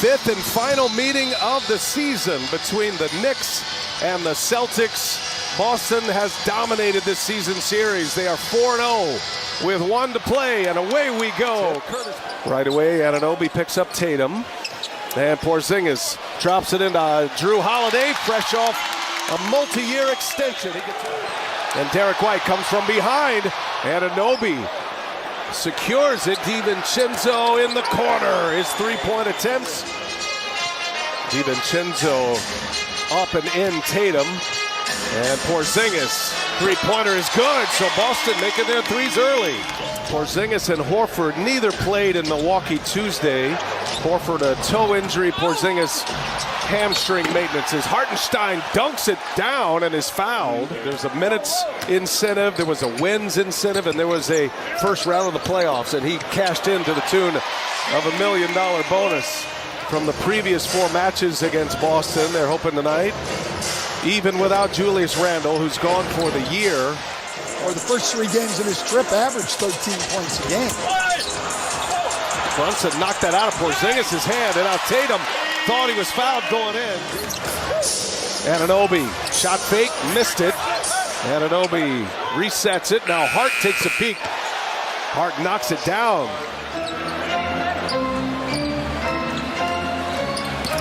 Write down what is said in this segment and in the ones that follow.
fifth and final meeting of the season between the Knicks and the Celtics. Boston has dominated this season series. They are 4-0 with 1 to play, and away we go. Right away, Anunoby picks up Tatum, and Porzingis drops it into Drew Holiday, fresh off a multi-year extension. And Derek White comes from behind. Anunoby secures it. DiVincenzo in the corner. His three-point attempts. DiVincenzo up and in Tatum. And Porzingis, three-pointer is good. So Boston making their threes early. Porzingis and Horford neither played in Milwaukee Tuesday. Horford a toe injury. Porzingis hamstring maintenance. As Hartenstein dunks it down and is fouled. There's a minutes incentive, there was a wins incentive, and there was a first round of the playoffs, and he cashed in to the tune of $1 million bonus from the previous 4 matches against Boston. They're hoping tonight, even without Julius Randle, who's gone for the year. Or the first 3 games of his trip averaged 13 points a game. Brunson knocked that out of Porzingis' hand, and now Tatum thought he was fouled going in. Anunoby, shot fake, missed it. Anunoby resets it. Now Hart takes a peek. Hart knocks it down.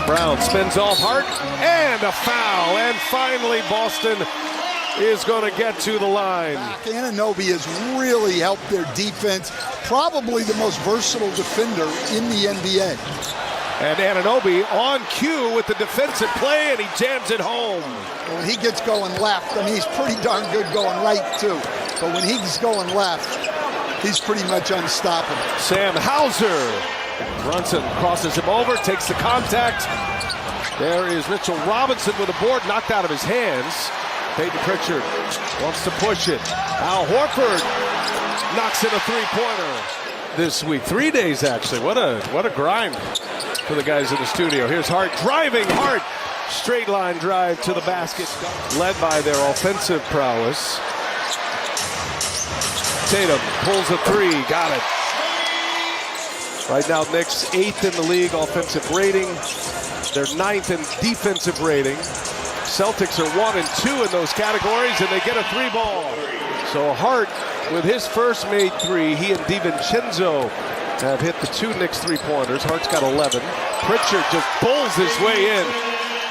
Brown spins off Hart, and a foul. And finally, Boston is going to get to the line. Anunoby has really helped their defense. Probably the most versatile defender in the NBA. And Anunoby on cue with the defensive play, and he jams it home. When he gets going left, I mean, he's pretty darn good going right, too. But when he's going left, he's pretty much unstoppable. Sam Hauser. Brunson crosses him over, takes the contact. There is Mitchell Robinson with a board knocked out of his hands. Peyton Pritchard wants to push it. Al Horford knocks in a three-pointer this week. 3 days, actually. What a grind for the guys in the studio. Here's Hart driving. Hart, straight line drive to the basket. Led by their offensive prowess. Tatum pulls a 3. Got it. Right now, Knicks 8th in the league offensive rating. They're 9th in defensive rating. Celtics are 1 and 2 in those categories, and they get a 3-ball. So Hart, with his first made 3, he and DiVincenzo have hit the 2 Knicks three-pointers. Hart's got 11. Pritchard just pulls his way in.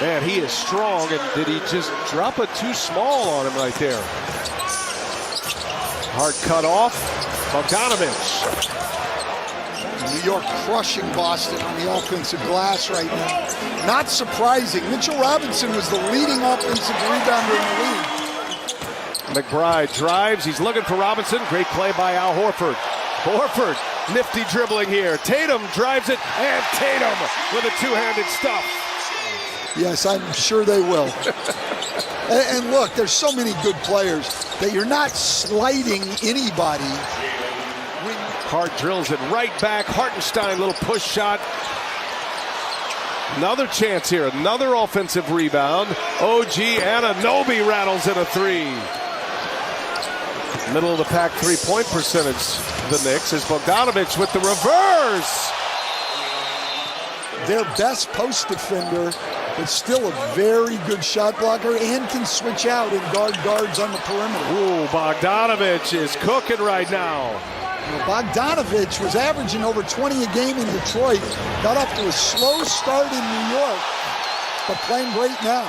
Man, he is strong, and did he just drop a too small on him right there? Hart cut off. Bogdanovich. New York crushing Boston on the offensive glass right now. Not surprising. Mitchell Robinson was the leading offensive rebounder in the league. McBride drives. He's looking for Robinson. Great play by Al Horford. Horford, nifty dribbling here. Tatum drives it, and Tatum with a two-handed stuff. Yes, I'm sure they will. And look, there's so many good players that you're not slighting anybody. Hart drills it right back. Hartenstein, little push shot. Another chance here. Another offensive rebound. OG Anunoby rattles in a 3. Middle of the pack three-point percentage. The Knicks is Bogdanovich with the reverse. Their best post defender, but still a very good shot blocker and can switch out and guard guards on the perimeter. Ooh, Bogdanovich is cooking right now. Bogdanovich was averaging over 20 a game in Detroit. Got off to a slow start in New York, but playing great now.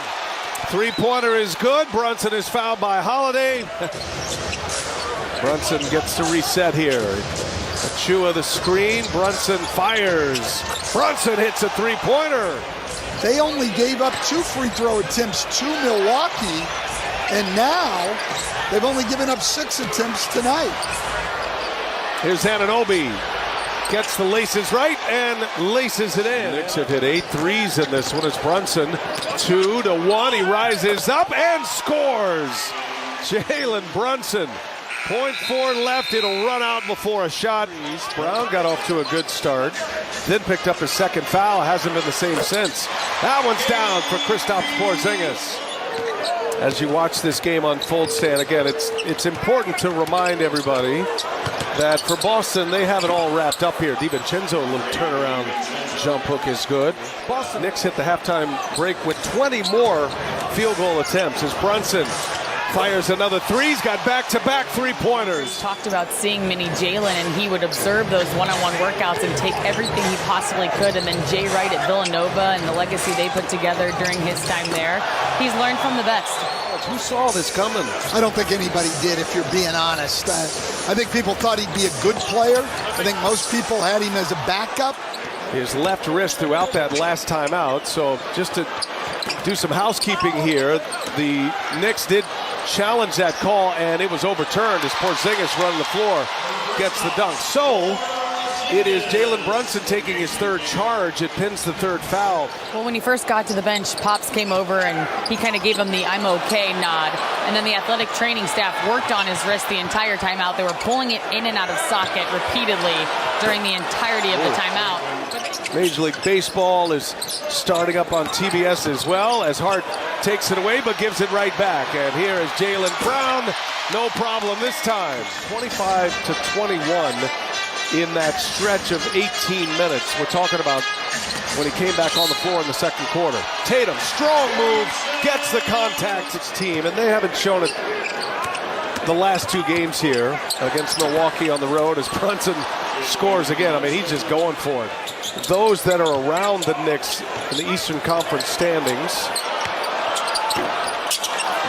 Three-pointer is good. Brunson is fouled by Holiday. Brunson gets to reset here. Achua the screen. Brunson fires. Brunson hits a three-pointer. They only gave up 2 free throw attempts to Milwaukee, and now they've only given up 6 attempts tonight. Here's Anunoby. Gets the laces right and laces it in. Knicks have hit 8 threes in this one. It's Brunson. 2 to 1. He rises up and scores. Jalen Brunson. 0.4 left. It'll run out before a shot. Brown got off to a good start. Then picked up his second foul. Hasn't been the same since. That one's down for Kristaps Porzingis. As you watch this game unfold, Stan, again, it's important to remind everybody that for Boston, they have it all wrapped up here. DiVincenzo, a little turnaround jump hook is good. Boston Knicks hit the halftime break with 20 more field goal attempts as Brunson fires another three. He's got back-to-back three-pointers. Talked about seeing mini Jalen, and he would observe those one-on-one workouts and take everything he possibly could. And then Jay Wright at Villanova and the legacy they put together during his time there. He's learned from the best. Who saw this coming? I don't think anybody did, if you're being honest. I think people thought he'd be a good player. I think most people had him as a backup. His left wrist throughout that last time out. So just to do some housekeeping here, the Knicks did challenge that call, and it was overturned as Porzingis running the floor gets the dunk. So it is Jalen Brunson taking his third charge. It pins the third foul. Well, when he first got to the bench, Pops came over and he kind of gave him the "I'm okay" nod. And then the athletic training staff worked on his wrist the entire timeout. They were pulling it in and out of socket repeatedly during the entirety of the timeout. Major League Baseball is starting up on TBS as well as Hart takes it away but gives it right back. And here is Jaylen Brown. No problem this time. 25-21 in that stretch of 18 minutes. We're talking about when he came back on the floor in the second quarter. Tatum, strong move, gets the contact, its team, and they haven't shown it the last two games here against Milwaukee on the road as Brunson scores again. I mean, he's just going for it. Those that are around the Knicks in the Eastern Conference standings,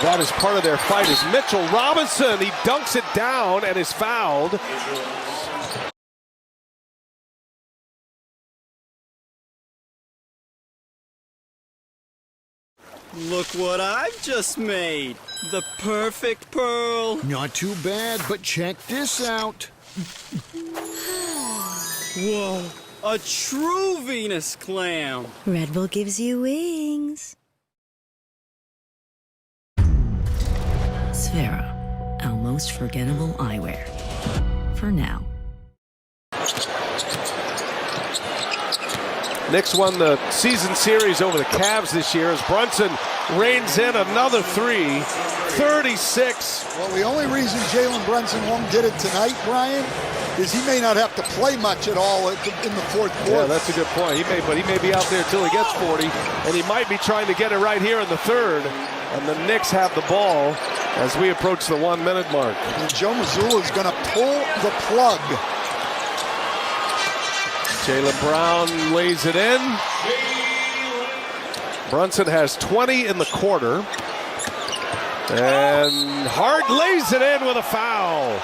that is part of their fight, is Mitchell Robinson. He dunks it down and is fouled. Look what I've just made. The perfect pearl. Not too bad, but check this out. Whoa, a true Venus clam. Red Bull gives you wings. Sfera, our most forgettable eyewear. For now. Knicks won the season series over the Cavs this year as Brunson reins in another three. 36. Well, the only reason Jalen Brunson won't get it tonight, Brian, is he may not have to play much at all in the fourth quarter. Yeah, that's a good point. He may be out there till he gets 40, and he might be trying to get it right here in the third. And the Knicks have the ball as we approach the 1 minute mark. And Joe Mazzulla is going to pull the plug. Jaylen Brown lays it in. Brunson has 20 in the quarter. And Hart lays it in with a foul.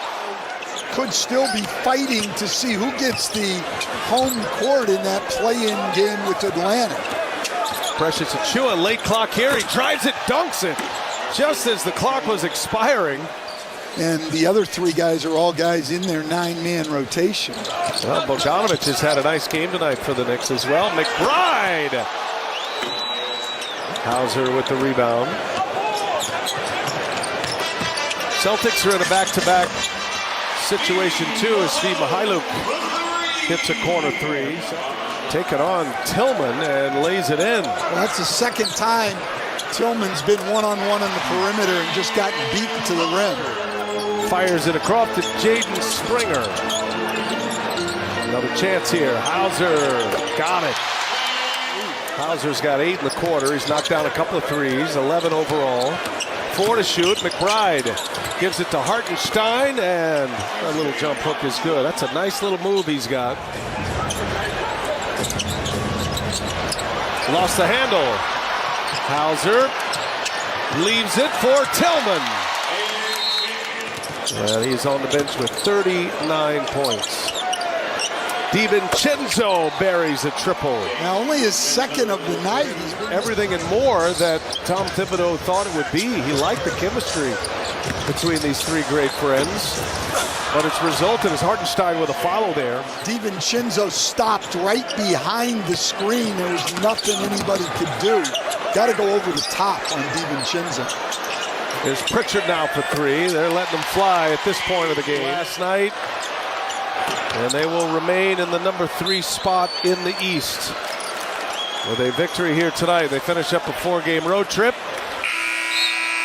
Could still be fighting to see who gets the home court in that play-in game with Atlanta. Precious Achiuwa, late clock here. He drives it, dunks it, just as the clock was expiring. And the other three guys are all guys in their 9-man rotation. Well, Bogdanovich has had a nice game tonight for the Knicks as well. McBride. Hauser with the rebound. Celtics are in a back-to-back situation too as Steve Mihailuk hits a corner three. Taking on Tillman and lays it in. Well, that's the second time Tillman's been one-on-one on the perimeter and just gotten beaten to the rim. Fires it across to Jaden Springer. Another chance here. Hauser got it. Hauser's got 8 in the quarter. He's knocked down a couple of threes, 11 overall. 4 to shoot. McBride gives it to Hartenstein, and a little jump hook is good. That's a nice little move he's got. Lost the handle. Hauser leaves it for Tillman. And he's on the bench with 39 points. DiVincenzo buries a triple. Now only his second of the night. Everything and more that Tom Thibodeau thought it would be. He liked the chemistry between these three great friends. But it's resulted as Hartenstein with a follow there. DiVincenzo stopped right behind the screen. There was nothing anybody could do. Got to go over the top on DiVincenzo. There's Pritchard now for 3. They're letting them fly at this point of the game. Last night. And they will remain in the number 3 spot in the East. With a victory here tonight, they finish up a 4-game road trip.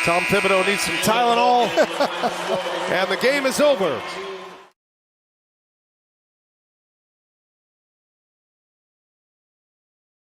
Tom Thibodeau needs some Tylenol. And the game is over.